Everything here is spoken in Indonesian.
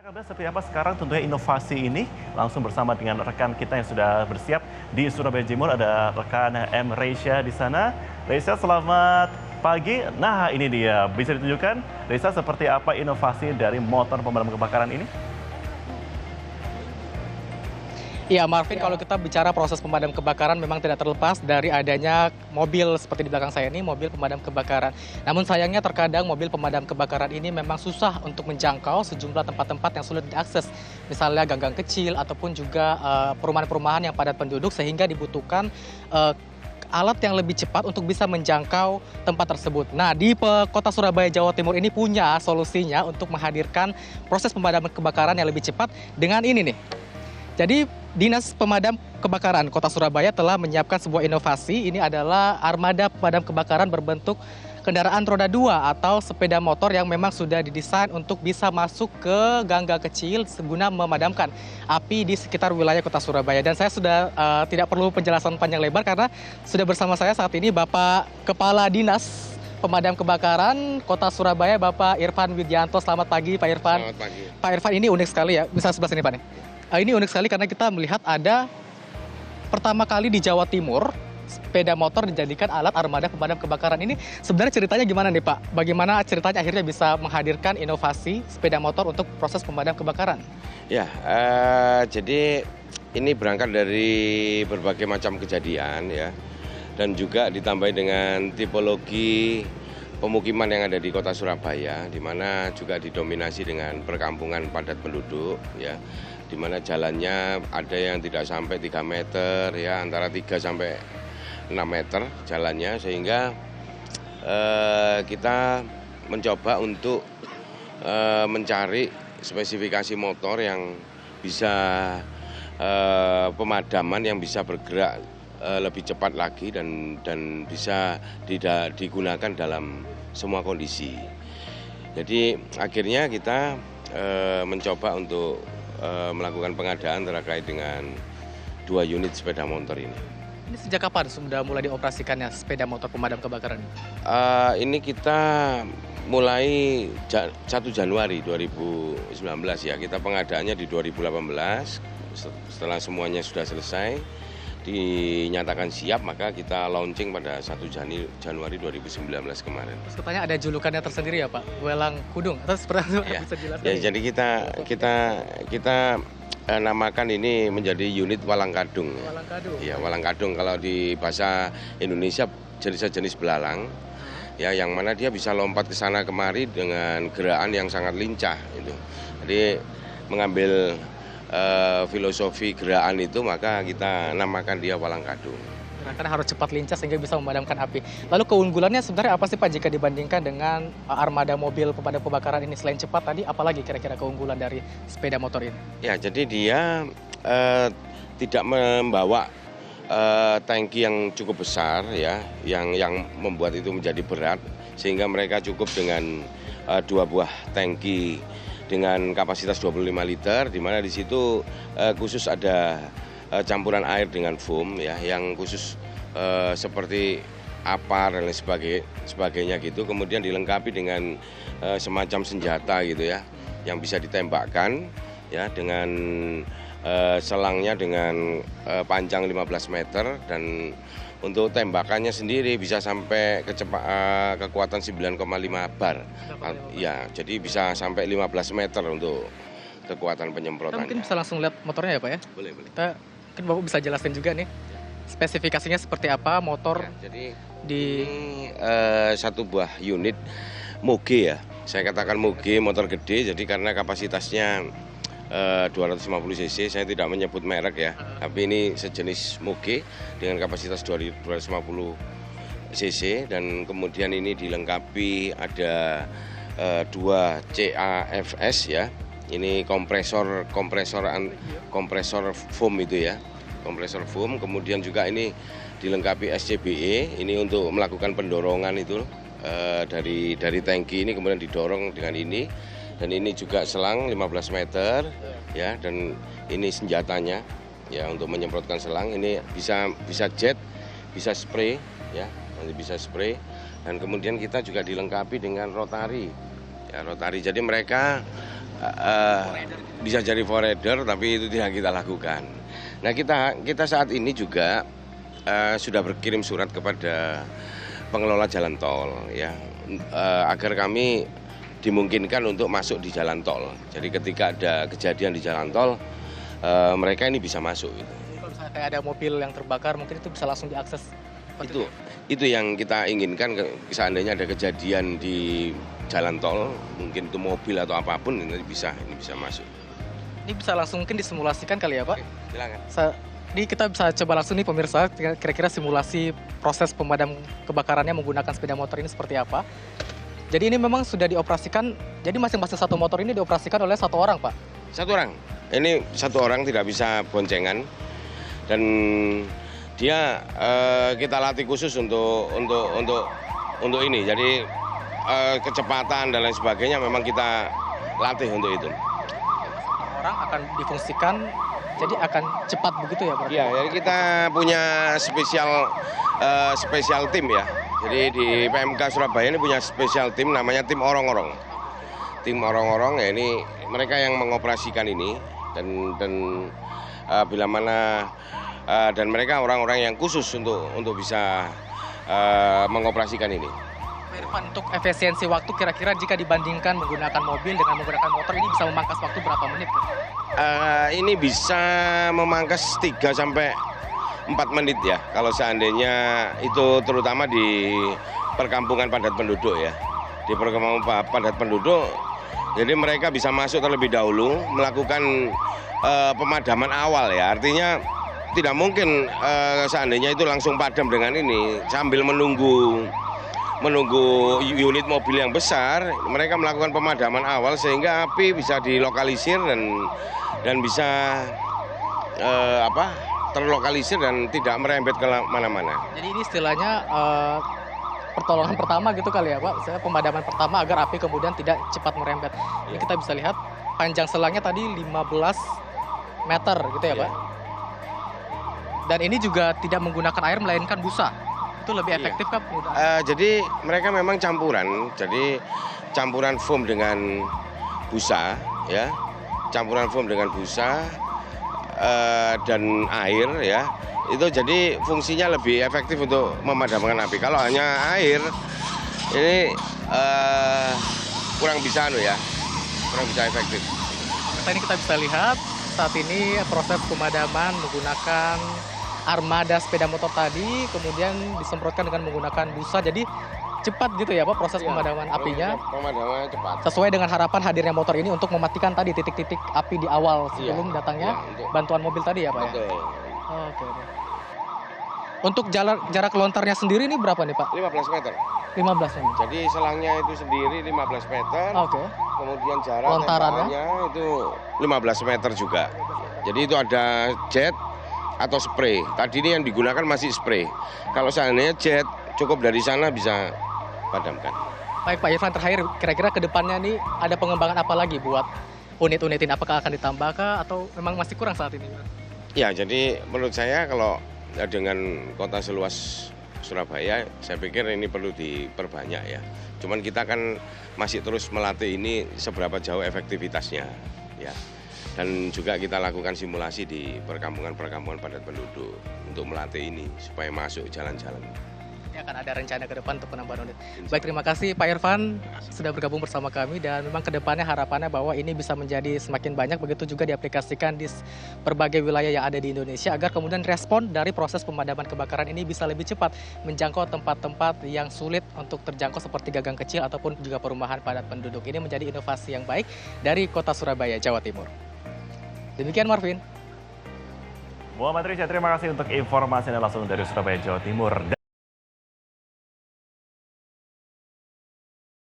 Kabar seperti apa sekarang tentunya inovasi ini langsung bersama dengan rekan kita yang sudah bersiap di Surabaya Jemur, ada rekan M. Reisha di sana. Reisha, selamat pagi. Nah, ini dia, bisa ditunjukkan Reisha seperti apa inovasi dari motor pemadam kebakaran ini? Iya, Marvin, kalau kita bicara proses pemadam kebakaran memang tidak terlepas dari adanya mobil seperti di belakang saya ini, mobil pemadam kebakaran. Namun sayangnya terkadang mobil pemadam kebakaran ini memang susah untuk menjangkau sejumlah tempat-tempat yang sulit diakses. Misalnya gang-gang kecil ataupun juga perumahan-perumahan yang padat penduduk sehingga dibutuhkan alat yang lebih cepat untuk bisa menjangkau tempat tersebut. Nah, di kota Surabaya, Jawa Timur ini punya solusinya untuk menghadirkan proses pemadaman kebakaran yang lebih cepat dengan ini nih. Jadi Dinas Pemadam Kebakaran Kota Surabaya telah menyiapkan sebuah inovasi. Ini adalah armada pemadam kebakaran berbentuk kendaraan roda 2 atau sepeda motor yang memang sudah didesain untuk bisa masuk ke gang-gang kecil guna memadamkan api di sekitar wilayah Kota Surabaya. Dan saya sudah tidak perlu penjelasan panjang lebar karena sudah bersama saya saat ini Bapak Kepala Dinas Pemadam Kebakaran Kota Surabaya, Bapak Irfan Widianto. Selamat pagi, Pak Irfan. Selamat pagi. Pak Irfan, ini unik sekali ya. Bisa sebelah sini, Pak nih. Ini unik sekali karena kita melihat ada pertama kali di Jawa Timur sepeda motor dijadikan alat armada pemadam kebakaran. Ini sebenarnya ceritanya gimana nih, Pak? Bagaimana ceritanya akhirnya bisa menghadirkan inovasi sepeda motor untuk proses pemadam kebakaran? Ya, jadi ini berangkat dari berbagai macam kejadian ya, dan juga ditambahi dengan tipologi pemukiman yang ada di kota Surabaya, di mana juga didominasi dengan perkampungan padat penduduk ya, di mana jalannya ada yang tidak sampai 3 meter ya, antara 3 sampai 6 meter jalannya, sehingga kita mencoba untuk mencari spesifikasi motor yang bisa pemadaman yang bisa bergerak lebih cepat lagi dan bisa digunakan dalam semua kondisi. Jadi akhirnya kita mencoba untuk melakukan pengadaan terkait dengan 2 unit sepeda motor ini. Ini sejak kapan sudah mulai dioperasikannya sepeda motor pemadam kebakaran? Ini kita mulai 1 Januari 2019 ya. Kita pengadaannya di 2018. Setelah semuanya sudah selesai, dinyatakan siap, maka kita launching pada 1 Januari 2019 kemarin. Terus katanya ada julukannya tersendiri ya, Pak? Welang Kudung atau seperti itu? Ya, Bisa dijelaskan? ya, jadi kita namakan ini menjadi unit Walang Kadung. Welang Kudung. Ya, Walang Kadung kalau di bahasa Indonesia jenis belalang. Ya, yang mana dia bisa lompat ke sana kemari dengan gerakan yang sangat lincah itu. Jadi mengambil filosofi gerakan itu, maka kita namakan dia Walang Kadung. Karena harus cepat lincah sehingga bisa memadamkan api. Lalu keunggulannya sebenarnya apa sih, Pak, jika dibandingkan dengan armada mobil pemadam kebakaran ini? Selain cepat tadi, apalagi kira-kira keunggulan dari sepeda motor ini? Ya, jadi dia tidak membawa tangki yang cukup besar ya, yang membuat itu menjadi berat, sehingga mereka cukup dengan 2 buah tangki dengan kapasitas 25 liter, di mana di situ khusus ada campuran air dengan foam ya, yang khusus seperti APAR dan lain sebagainya gitu. Kemudian dilengkapi dengan semacam senjata gitu ya, yang bisa ditembakkan ya, dengan selangnya dengan panjang 15 meter, dan untuk tembakannya sendiri bisa sampai kekuatan 9,5 bar. Ya, jadi bisa sampai 15 meter untuk kekuatan Kita penyemprotannya. mungkin bisa langsung lihat motornya ya, Pak ya? Boleh. Kita mungkin Bapak bisa jelasin juga nih spesifikasinya seperti apa motor Ya, jadi di ini satu buah unit moge ya. Saya katakan moge, motor gede, jadi karena kapasitasnya 250 cc, saya tidak menyebut merek ya, tapi ini sejenis moge dengan kapasitas 250 cc, dan kemudian ini dilengkapi ada 2 CAFS ya, ini kompresor foam itu ya, kompresor foam. Kemudian juga ini dilengkapi SCBE, ini untuk melakukan pendorongan itu dari tangki ini, kemudian didorong dengan ini. Dan ini juga selang 15 meter ya, dan ini senjatanya ya untuk menyemprotkan selang. Ini bisa jet, bisa spray ya, nanti bisa spray. Dan kemudian kita juga dilengkapi dengan rotari. Ya, rotari. Jadi mereka bisa jadi forerunner, tapi itu tidak kita lakukan. Nah, kita saat ini juga sudah berkirim surat kepada pengelola jalan tol ya, agar kami dimungkinkan untuk masuk di jalan tol. Jadi ketika ada kejadian di jalan tol, mereka ini bisa masuk. Gitu. Kalau misalnya kayak ada mobil yang terbakar, mungkin itu bisa langsung diakses. Itu yang kita inginkan, seandainya ada kejadian di jalan tol, mungkin itu mobil atau apapun ini bisa masuk. Ini bisa langsung mungkin disimulasikan kali ya Pak? Silakan. Ini kita bisa coba langsung nih pemirsa, kira-kira simulasi proses pemadam kebakarannya menggunakan sepeda motor ini seperti apa. Jadi ini memang sudah dioperasikan, jadi masing-masing satu motor ini dioperasikan oleh satu orang Pak? Satu orang. Ini satu orang, tidak bisa boncengan. Dan dia kita latih khusus untuk ini. Jadi kecepatan dan lain sebagainya memang kita latih untuk itu. Orang akan difungsikan, jadi akan cepat begitu ya Pak? Iya, jadi kita punya spesial tim ya. Jadi di PMK Surabaya ini punya spesial tim, namanya tim orong-orong. Tim orong-orong ya, ini mereka yang mengoperasikan ini dan bila mana dan mereka orang-orang yang khusus untuk bisa mengoperasikan ini. Pak Irfan, untuk efisiensi waktu kira-kira jika dibandingkan menggunakan mobil dengan menggunakan motor ini bisa memangkas waktu berapa menit? Ini bisa memangkas 3 sampai 4 menit ya, kalau seandainya itu terutama di perkampungan padat penduduk ya. Di perkampungan padat penduduk, jadi mereka bisa masuk terlebih dahulu, melakukan pemadaman awal ya. Artinya tidak mungkin seandainya itu langsung padam dengan ini, sambil menunggu unit mobil yang besar, mereka melakukan pemadaman awal sehingga api bisa dilokalisir dan bisa terlokalisir dan tidak merembet ke mana-mana. Jadi ini istilahnya pertolongan pertama gitu kali ya Pak, misalnya pemadaman pertama agar api kemudian tidak cepat merembet. Ini kita bisa lihat panjang selangnya tadi 15 meter gitu ya Pak. Dan ini juga tidak menggunakan air melainkan busa. Itu lebih efektif kan? Jadi mereka memang campuran, jadi campuran foam dengan busa ya, campuran foam dengan busa dan air ya, itu jadi fungsinya lebih efektif untuk memadamkan api. Kalau hanya air ini kurang bisa efektif. Ini kita bisa lihat saat ini proses pemadaman menggunakan armada sepeda motor tadi, kemudian disemprotkan dengan menggunakan busa, jadi cepat gitu ya Pak proses pemadaman apinya. Pemadamannya cepat. Sesuai dengan harapan hadirnya motor ini untuk mematikan tadi titik-titik api di awal sebelum datangnya bantuan mobil tadi ya Pak ya? Oke. Untuk jarak lontarnya sendiri ini berapa nih Pak? 15 meter. 15 meter. Jadi selangnya itu sendiri 15 meter. Oke. Kemudian jarak lontarannya itu 15 meter juga. Jadi itu ada jet atau spray. Tadi ini yang digunakan masih spray. Kalau seandainya jet, cukup dari sana bisa padamkan. Baik Pak Irfan, terakhir kira-kira ke depannya nih ada pengembangan apa lagi buat unit-unit ini? Apakah akan ditambahkah atau memang masih kurang saat ini? Ya, jadi menurut saya kalau dengan kota seluas Surabaya, saya pikir ini perlu diperbanyak ya. Cuman kita kan masih terus melatih ini seberapa jauh efektivitasnya ya. Dan juga kita lakukan simulasi di perkampungan-perkampungan padat penduduk untuk melatih ini supaya masuk jalan-jalan. Ini akan ada rencana ke depan untuk penambahan unit. Baik, terima kasih Pak Irfan sudah bergabung bersama kami dan memang ke depannya harapannya bahwa ini bisa menjadi semakin banyak, begitu juga diaplikasikan di berbagai wilayah yang ada di Indonesia agar kemudian respon dari proses pemadaman kebakaran ini bisa lebih cepat menjangkau tempat-tempat yang sulit untuk terjangkau seperti gagang kecil ataupun juga perumahan padat penduduk. Ini menjadi inovasi yang baik dari Kota Surabaya, Jawa Timur. Demikian Marvin. Muhammad Risha, terima kasih untuk informasinya langsung dari Surabaya, Jawa Timur.